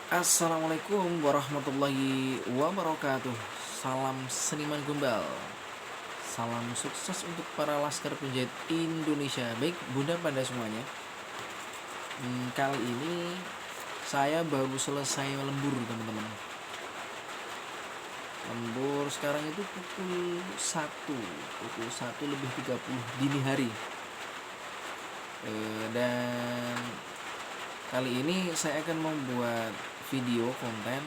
Assalamualaikum warahmatullahi wabarakatuh. Salam seniman gombal. Salam sukses untuk para laskar penjahit Indonesia. Baik bunda pada semuanya. Kali ini saya baru selesai lembur teman-teman. Lembur sekarang itu pukul 1 lebih 30 dini hari. Dan kali ini saya akan membuat video konten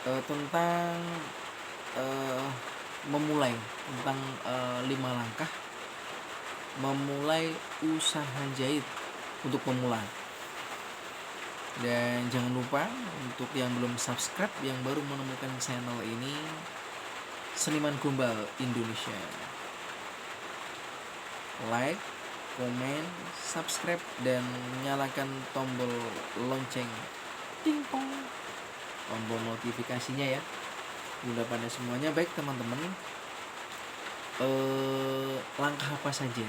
tentang memulai tentang 5 langkah memulai usaha jahit untuk pemula. Dan jangan lupa untuk yang belum subscribe, yang baru menemukan channel ini, Seniman Gombal Indonesia, like, komen, subscribe, dan nyalakan tombol lonceng tingpong, tombol notifikasinya ya. Udah pada semuanya. Baik teman-teman, langkah apa saja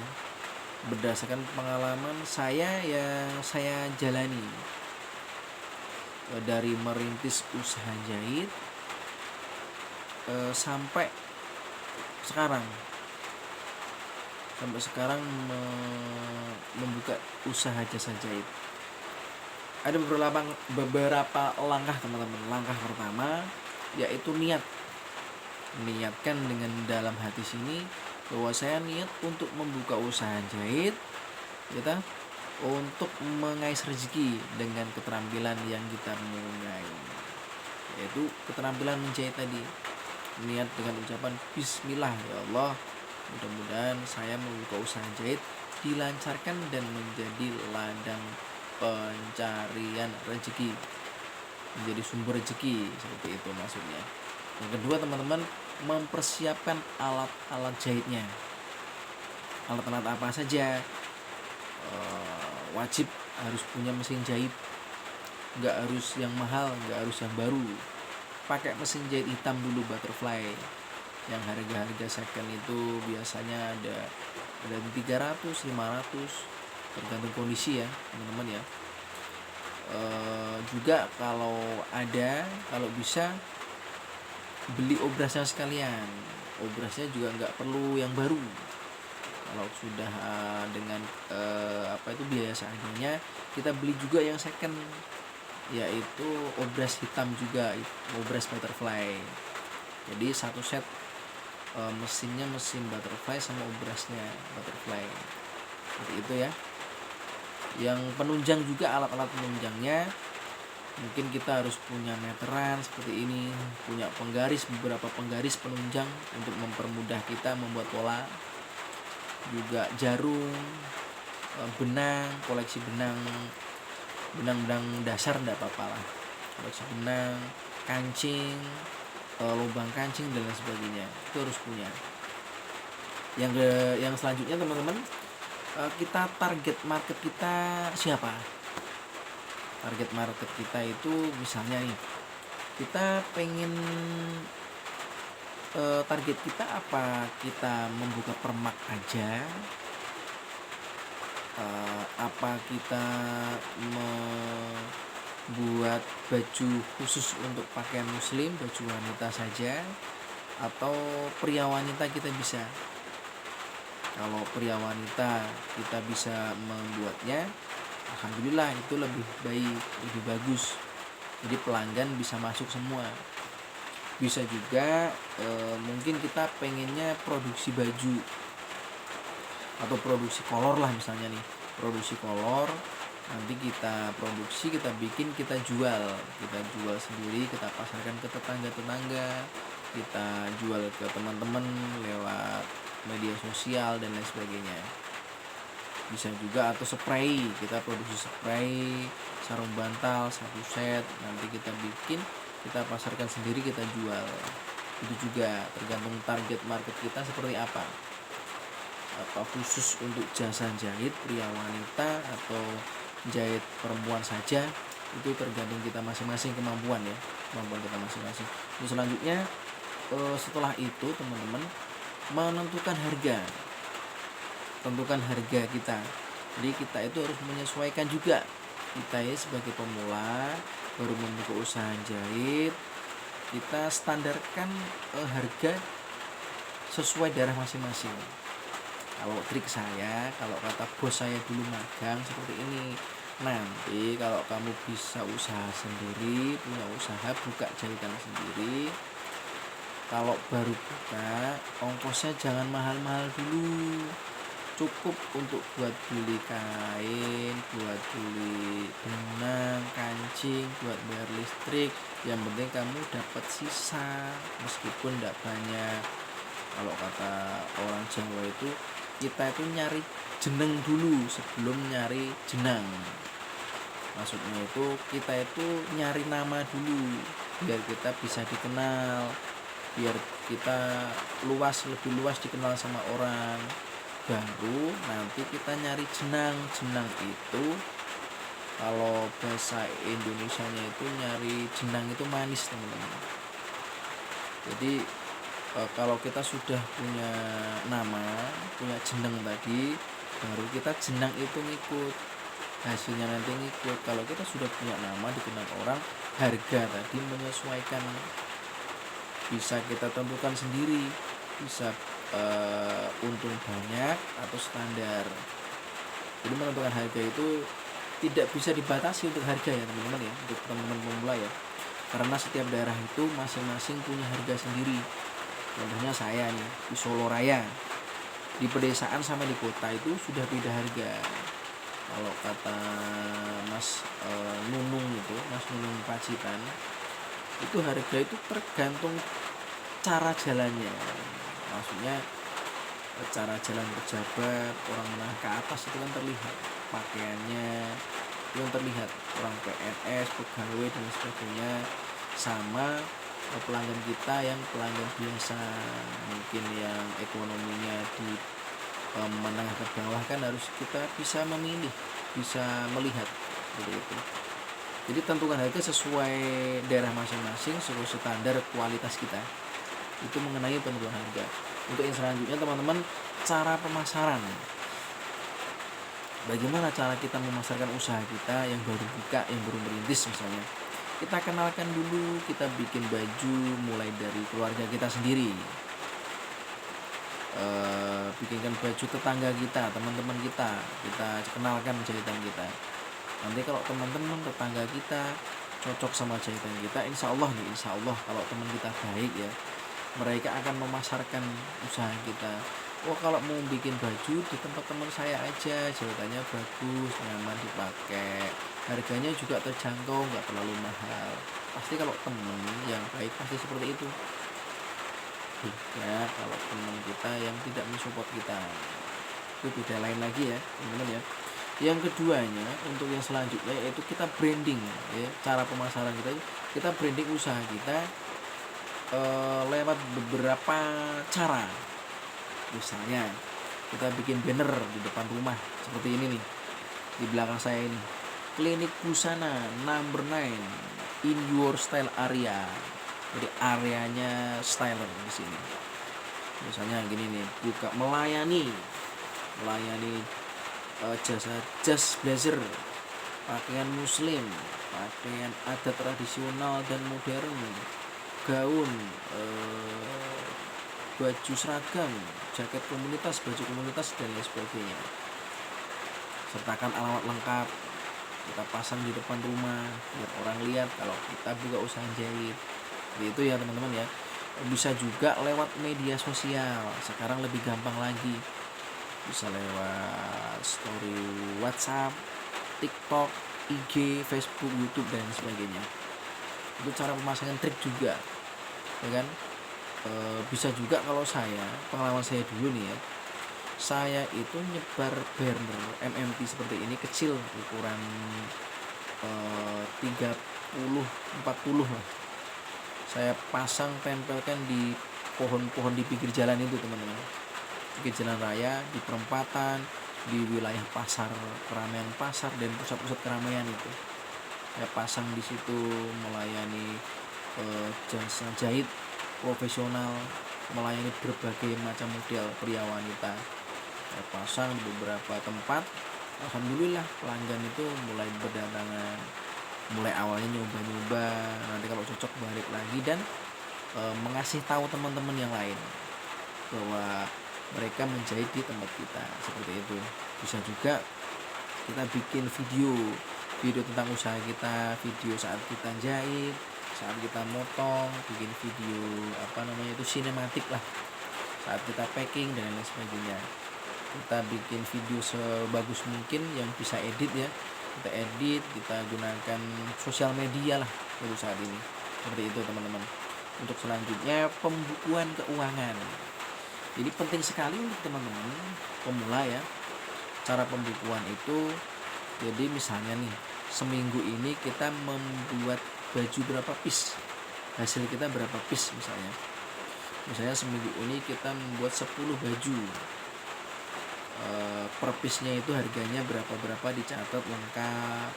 berdasarkan pengalaman saya yang saya jalani dari merintis usaha jahit sampai sekarang membuka usaha jasa jahit. Ada beberapa langkah teman-teman. Langkah pertama yaitu niatkan dengan dalam hati sini bahwa saya niat untuk membuka usaha jahit, kita untuk mengais rezeki dengan keterampilan yang kita mulai, yaitu keterampilan menjahit tadi. Niat dengan ucapan Bismillah, ya Allah, mudah-mudahan saya membuka usaha jahit dilancarkan dan menjadi ladang pencarian rezeki, menjadi sumber rezeki, seperti itu maksudnya. Yang kedua teman-teman, mempersiapkan alat-alat jahitnya. Alat-alat apa saja? Wajib harus punya mesin jahit, nggak harus yang mahal, nggak harus yang baru. Pakai mesin jahit hitam dulu, butterfly, yang harga second itu biasanya ada 300, 500, tergantung kondisi ya teman-teman ya. Juga kalau bisa beli obrasnya sekalian. Obrasnya juga nggak perlu yang baru. Kalau sudah dengan biaya seadanya, kita beli juga yang second, yaitu obras hitam juga, obras butterfly. Jadi satu set mesinnya mesin butterfly sama obrasnya butterfly, seperti itu ya. Yang penunjang juga, alat-alat penunjangnya mungkin kita harus punya meteran seperti ini, punya beberapa penggaris penunjang untuk mempermudah kita membuat pola, juga jarum, benang, koleksi benang dasar enggak apa-apa lah, koleksi benang, kancing, lubang kancing dan lain sebagainya, itu harus punya. Yang selanjutnya teman-teman, kita target market kita siapa? Target market kita itu misalnya nih, kita pengen target kita apa? Kita membuka permak aja? Apa kita membuat baju khusus untuk pakaian muslim, baju wanita saja? Atau pria wanita kita bisa? Kalau pria wanita kita bisa membuatnya, alhamdulillah itu lebih baik, lebih bagus. Jadi pelanggan bisa masuk semua. Bisa juga mungkin kita pengennya produksi baju atau produksi kolor lah misalnya nih, produksi kolor, nanti kita produksi, kita bikin, kita jual sendiri, kita pasarkan ke tetangga, kita jual ke teman-teman lewat media sosial dan lain sebagainya. Bisa juga, atau spray, kita produksi spray, sarung bantal 1 set, nanti kita bikin, kita pasarkan sendiri, kita jual. Itu juga tergantung target market kita seperti apa. Apa khusus untuk jasa jahit pria wanita atau jahit perempuan saja, itu tergantung kita masing-masing, kemampuan kita masing-masing. Terus selanjutnya, setelah itu teman-teman, menentukan harga. Tentukan harga kita. Jadi kita itu harus menyesuaikan juga kita ya sebagai pemula baru membuka usaha jahit, kita standarkan harga sesuai daerah masing-masing. Kalau trik saya, kalau kata bos saya dulu magang seperti ini, nanti kalau kamu bisa usaha sendiri, punya usaha buka jahitan sendiri, kalau baru buka ongkosnya jangan mahal-mahal dulu, cukup untuk buat beli kain, buat beli benang, kancing, buat bayar listrik. Yang penting kamu dapat sisa meskipun tidak banyak. Kalau kata orang Jawa itu, kita itu nyari jeneng dulu sebelum nyari jenang. Maksudnya itu kita itu nyari nama dulu biar kita bisa dikenal, biar kita lebih luas dikenal sama orang. Baru nanti kita nyari jenang. Jenang itu kalau bahasa Indonesianya itu nyari jenang itu manis, teman-teman. Jadi kalau kita sudah punya nama, punya jenang tadi, baru kita jenang itu ngikut, hasilnya nanti ngikut. Kalau kita sudah punya nama, dikenal orang, harga tadi menyesuaikan, bisa kita tentukan sendiri, bisa untung banyak atau standar. Jadi menentukan harga itu tidak bisa dibatasi untuk harga ya teman-teman ya, untuk teman-teman pemula ya, karena setiap daerah itu masing-masing punya harga sendiri. Contohnya saya nih di Solo Raya, di pedesaan sama di kota itu sudah beda harga. Kalau kata Mas Nunung itu, Mas Nunung Pacitan, itu harga itu tergantung cara jalannya. Maksudnya cara jalan pejabat, orang menengah ke atas itu kan terlihat pakaiannya, itu kan terlihat, orang PNS, pegawai dan sebagainya, sama pelanggan kita yang pelanggan biasa, mungkin yang ekonominya di menengah ke bawah, kan harus kita bisa memilih, bisa melihat seperti itu. Jadi tentukan harga sesuai daerah masing-masing, sesuai standar kualitas kita. Itu mengenai penentuan harga. Untuk yang selanjutnya teman-teman, cara pemasaran. Bagaimana cara kita memasarkan usaha kita yang baru buka, yang baru merintis misalnya. Kita kenalkan dulu, kita bikin baju mulai dari keluarga kita sendiri. Bikinkan baju tetangga kita, teman-teman kita kenalkan jahitan kita. Nanti kalau teman-teman tetangga kita cocok sama jahitan kita, insya Allah kalau teman kita baik ya, mereka akan memasarkan usaha kita. Oh, kalau mau bikin baju di tempat teman saya aja, jahitannya bagus, nyaman dipakai, harganya juga terjangkau, nggak terlalu mahal. Pasti kalau teman yang baik pasti seperti itu. Beda kalau teman kita yang tidak mensupport kita, itu beda lain lagi ya teman-teman ya. Yang keduanya, untuk yang selanjutnya yaitu kita branding ya. Cara pemasaran kita branding usaha kita lewat beberapa cara. Misalnya kita bikin banner di depan rumah seperti ini nih, di belakang saya ini, klinik busana number 9 in your style area. Jadi areanya styler di sini. Misalnya gini nih, buka melayani jas blazer, pakaian muslim, pakaian adat tradisional dan modern, gaun, baju seragam, jaket komunitas, baju komunitas dan lain sebagainya. Sertakan alamat lengkap, kita pasang di depan rumah biar orang lihat kalau kita buka usaha jahit. Itu ya teman-teman ya. Bisa juga lewat media sosial, sekarang lebih gampang lagi, bisa lewat story WhatsApp, TikTok, IG, Facebook, YouTube dan sebagainya. Itu cara pemasangan trik juga ya kan. Bisa juga kalau pengalaman saya dulu nih ya, saya itu nyebar banner MMT seperti ini, kecil, ukuran 30-40 lah. Saya tempelkan di pohon-pohon di pinggir jalan itu teman-teman, pinggir jalan raya, di perempatan, di wilayah pasar, keramaian pasar dan pusat-pusat keramaian itu. Saya pasang di situ, melayani jasa jahit profesional, melayani berbagai macam model pria wanita. Saya pasang di beberapa tempat alhamdulillah pelanggan itu mulai berdatangan, mulai awalnya nyoba-nyoba, nanti kalau cocok balik lagi dan mengasih tahu teman-teman yang lain bahwa mereka menjahit di tempat kita, seperti itu. Bisa juga kita bikin video tentang usaha kita, video saat kita jahit, saat kita motong, bikin video itu sinematik lah, saat kita packing dan lain sebagainya. Kita bikin video sebagus mungkin yang bisa edit ya, kita edit, kita gunakan sosial media lah untuk saat ini, seperti itu teman-teman. Untuk selanjutnya, pembukuan keuangan. Jadi penting sekali untuk teman-teman pemula ya, cara pembukuan itu. Jadi misalnya nih, seminggu ini kita membuat baju berapa piece, hasil kita berapa piece misalnya seminggu ini kita membuat 10 baju, per piece-nya itu harganya berapa dicatat lengkap.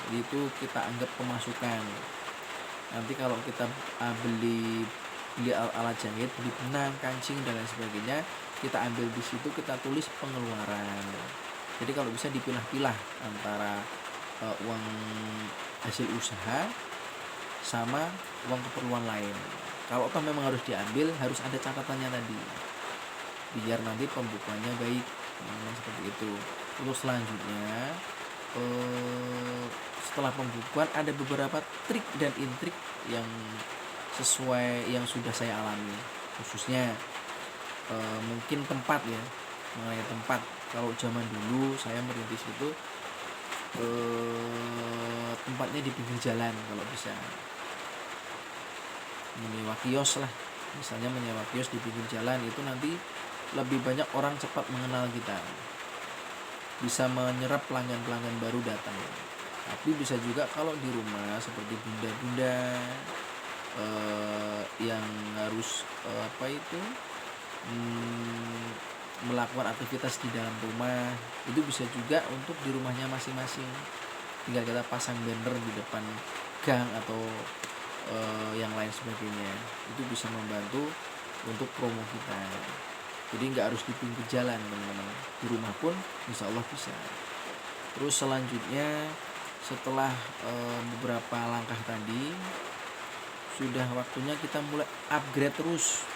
Jadi itu kita anggap pemasukan. Nanti kalau kita beli alat jahit, beli benang, kancing dan lain sebagainya, kita ambil di situ, kita tulis pengeluaran. Jadi kalau bisa dipilah-pilah antara uang hasil usaha sama uang keperluan lain. Kalau toh memang harus diambil, harus ada catatannya tadi, biar nanti pembukuannya baik. Seperti itu. Untuk selanjutnya, setelah pembukuan ada beberapa trik dan intrik yang sesuai yang sudah saya alami, khususnya mungkin tempat ya, mengenai tempat. Kalau zaman dulu saya merintis itu tempatnya di pinggir jalan, kalau bisa menyewa kios lah, misalnya menyewa kios di pinggir jalan, itu nanti lebih banyak orang cepat mengenal kita, bisa menyerap pelanggan-pelanggan baru datang. Tapi bisa juga kalau di rumah, seperti bunda-bunda yang harus melakukan aktivitas di dalam rumah, itu bisa juga untuk di rumahnya masing-masing, tinggal kita pasang banner di depan gang atau yang lain sebagainya. Itu bisa membantu untuk promo kita. Jadi nggak harus di pinggir jalan teman-teman, di rumah pun insya Allah bisa. Terus selanjutnya, setelah beberapa langkah tadi, sudah waktunya kita mulai upgrade terus.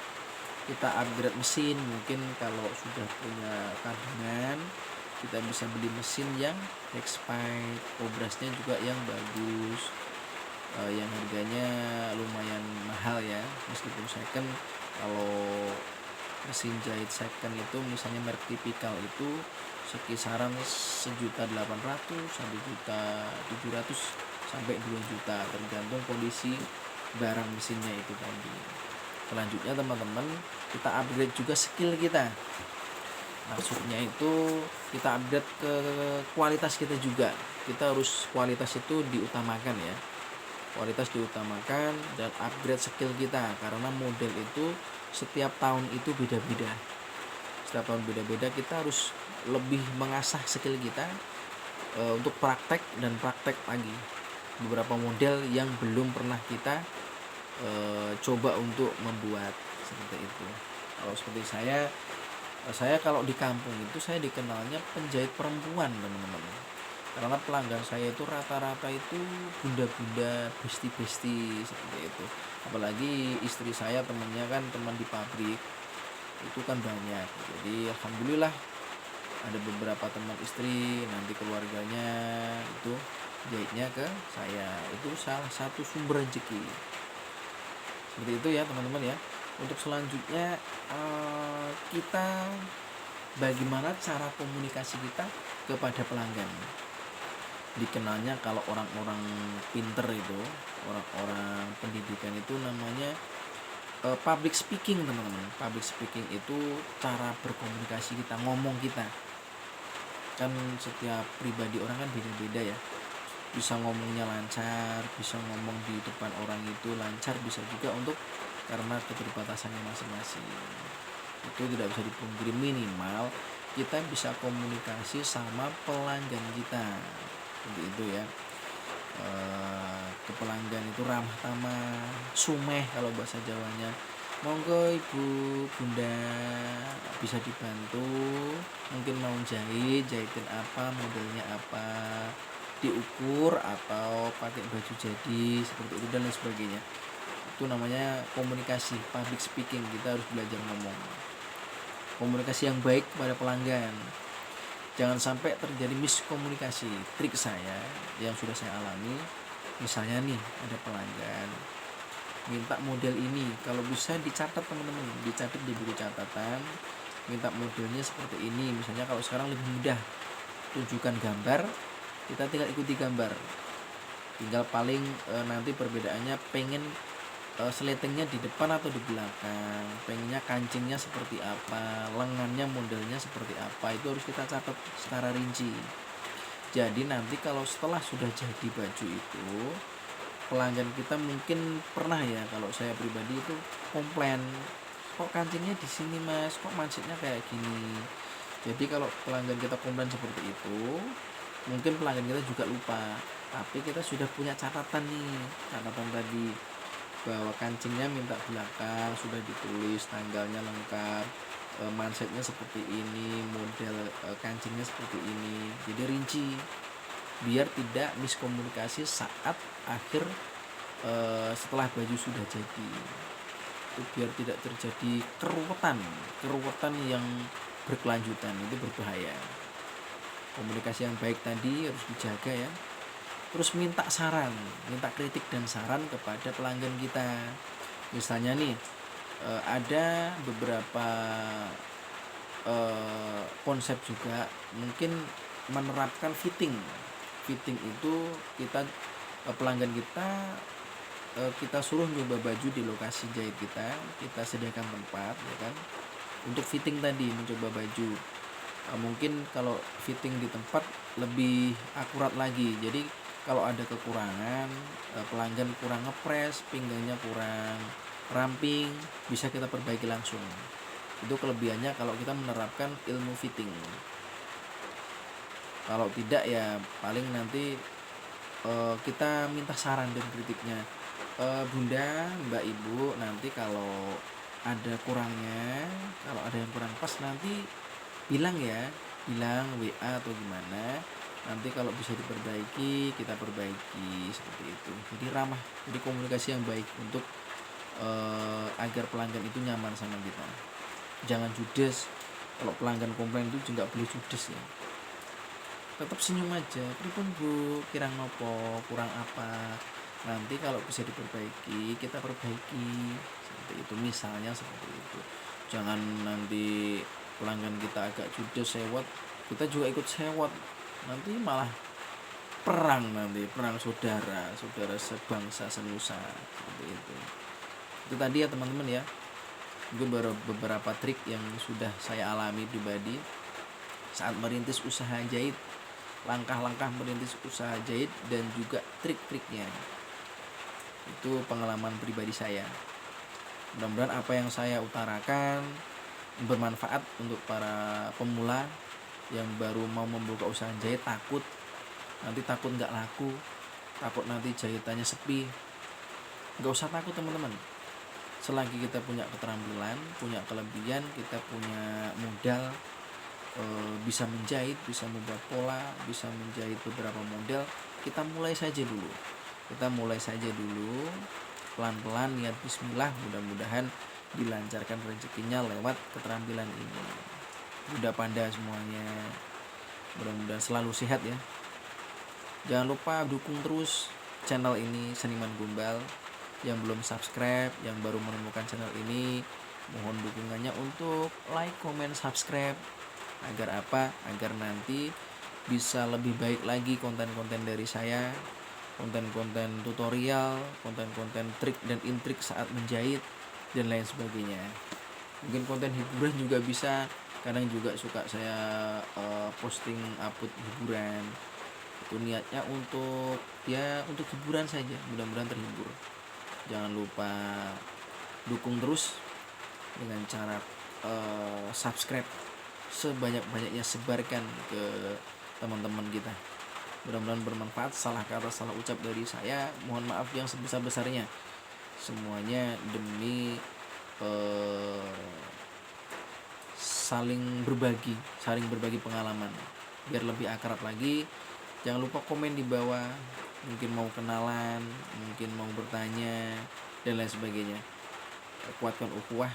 Kita upgrade mesin, mungkin kalau sudah punya tabungan, kita bisa beli mesin yang expired, obrasnya juga yang bagus, yang harganya lumayan mahal ya, meskipun second. Kalau mesin jahit second itu misalnya merek tipikal itu sekisaran 1.800.000 sampai 1.700.000 sampai 2 juta, tergantung kondisi barang mesinnya itu tadi. Selanjutnya teman-teman, kita upgrade juga skill kita. Maksudnya itu kita upgrade ke kualitas kita juga. Kita harus kualitas itu diutamakan ya, kualitas diutamakan dan upgrade skill kita, karena model itu setiap tahun itu beda-beda. Setiap tahun beda-beda, kita harus lebih mengasah skill kita untuk praktek dan praktek lagi beberapa model yang belum pernah kita coba untuk membuat, seperti itu. Kalau seperti saya kalau di kampung itu saya dikenalnya penjahit perempuan teman-teman, karena pelanggan saya itu rata-rata itu bunda-bunda, besti-besti, seperti itu. Apalagi istri saya temannya kan teman di pabrik itu kan banyak. Jadi alhamdulillah ada beberapa teman istri, nanti keluarganya itu jahitnya ke saya. Itu salah satu sumber rezeki, seperti itu ya teman-teman ya. Untuk selanjutnya, kita bagaimana cara komunikasi kita kepada pelanggan. Dikenalnya kalau orang-orang pinter itu, orang-orang pendidikan itu namanya public speaking teman-teman. Public speaking itu cara berkomunikasi kita, ngomong kita. Kan setiap pribadi orang kan beda-beda ya, bisa ngomongnya lancar, bisa ngomong di depan orang itu lancar, bisa juga untuk karena keterbatasannya masing-masing. Itu tidak bisa dipungkiri, minimal kita bisa komunikasi sama pelanggan kita, seperti itu ya. Ke pelanggan itu ramah tamah, sumeh kalau bahasa Jawanya, Monggo ibu, bunda, bisa dibantu, mungkin mau jahitin apa, modelnya apa, diukur atau pakai baju jadi seperti itu dan lain sebagainya. Itu namanya komunikasi, public speaking. Kita harus belajar ngomong, komunikasi yang baik kepada pelanggan. Jangan sampai terjadi miskomunikasi. Trik saya yang sudah saya alami, misalnya nih ada pelanggan minta model ini, kalau bisa dicatat teman-teman, dicatat di buku catatan, minta modelnya seperti ini. Misalnya kalau sekarang lebih mudah, tunjukkan gambar, kita tinggal ikuti gambar, tinggal paling nanti perbedaannya pengen seletingnya di depan atau di belakang, pengennya kancingnya seperti apa, lengannya modelnya seperti apa, itu harus kita catat secara rinci. Jadi nanti kalau setelah sudah jadi baju itu, pelanggan kita mungkin pernah ya, kalau saya pribadi itu komplain, kok kancingnya di sini mas, kok mancetnya kayak gini. Jadi kalau pelanggan kita komplain seperti itu, mungkin pelanggan kita juga lupa, tapi kita sudah punya catatan nih, catatan tadi bahwa kancingnya minta belakang, sudah ditulis tanggalnya lengkap, mansetnya seperti ini, model kancingnya seperti ini. Jadi rinci, biar tidak miskomunikasi saat akhir setelah baju sudah jadi. Itu biar tidak terjadi keruwetan yang berkelanjutan, itu berbahaya. Komunikasi yang baik tadi harus dijaga ya. Terus minta saran, minta kritik dan saran kepada pelanggan kita. Misalnya nih ada beberapa konsep juga, mungkin menerapkan fitting itu kita pelanggan kita suruh nyoba baju di lokasi jahit kita sediakan tempat ya kan, untuk fitting tadi, mencoba baju. Mungkin kalau fitting di tempat lebih akurat lagi. Jadi kalau ada kekurangan, pelanggan kurang ngepres, pinggangnya kurang ramping, bisa kita perbaiki langsung. Itu kelebihannya kalau kita menerapkan ilmu fitting. Kalau tidak ya paling nanti kita minta saran dan kritiknya, bunda, mbak, ibu, nanti kalau ada kurangnya, kalau ada yang kurang pas nanti bilang WA atau gimana, nanti kalau bisa diperbaiki kita perbaiki, seperti itu. Jadi ramah, jadi komunikasi yang baik untuk agar pelanggan itu nyaman sama kita. Jangan judes. Kalau pelanggan komplain itu juga boleh judes ya, tetap senyum aja, pripun bu, kirang nopo, kurang apa, nanti kalau bisa diperbaiki kita perbaiki, seperti itu. Misalnya seperti itu. Jangan nanti pelanggan kita agak judes, sewot, kita juga ikut sewot, nanti malah perang saudara sebangsa senusa, seperti itu. Itu tadi ya teman-teman ya, mungkin beberapa trik yang sudah saya alami pribadi saat merintis usaha jahit, langkah-langkah merintis usaha jahit dan juga trik-triknya. Itu pengalaman pribadi saya. Mudah-mudahan apa yang saya utarakan bermanfaat untuk para pemula yang baru mau membuka usaha jahit, takut nggak laku, takut nanti jahitannya sepi. Nggak usah takut teman-teman. Selagi kita punya keterampilan, punya kelebihan, kita punya modal, bisa menjahit, bisa membuat pola, bisa menjahit beberapa model, kita mulai saja dulu, pelan-pelan, niat bismillah, mudah-mudahan dilancarkan rezekinya lewat keterampilan ini. Mudah panda semuanya, mudah-mudahan selalu sehat ya. Jangan lupa dukung terus channel ini, Seniman Gombal. Yang belum subscribe, yang baru menemukan channel ini, mohon dukungannya untuk like, comment, subscribe. Agar apa? Agar nanti bisa lebih baik lagi konten-konten dari saya, konten-konten tutorial, konten-konten trik dan intrik saat menjahit dan lain sebagainya. Mungkin konten hiburan juga bisa, kadang juga suka saya posting upload hiburan. Itu niatnya untuk hiburan saja, mudah-mudahan terhibur. Jangan lupa dukung terus dengan cara subscribe, sebanyak-banyaknya sebarkan ke teman-teman kita. Mudah-mudahan bermanfaat. Salah kata, salah ucap dari saya, mohon maaf yang sebesar-besarnya. Semuanya demi eh, saling berbagi pengalaman biar lebih akrab lagi. Jangan lupa komen di bawah, mungkin mau kenalan, mungkin mau bertanya dan lain sebagainya. Kuatkan ukhuwah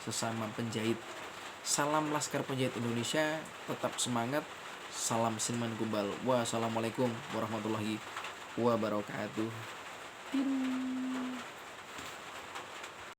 sesama penjahit. Salam Laskar Penjahit Indonesia, tetap semangat. Salam Silman Gubal. Wassalamualaikum warahmatullahi wabarakatuh.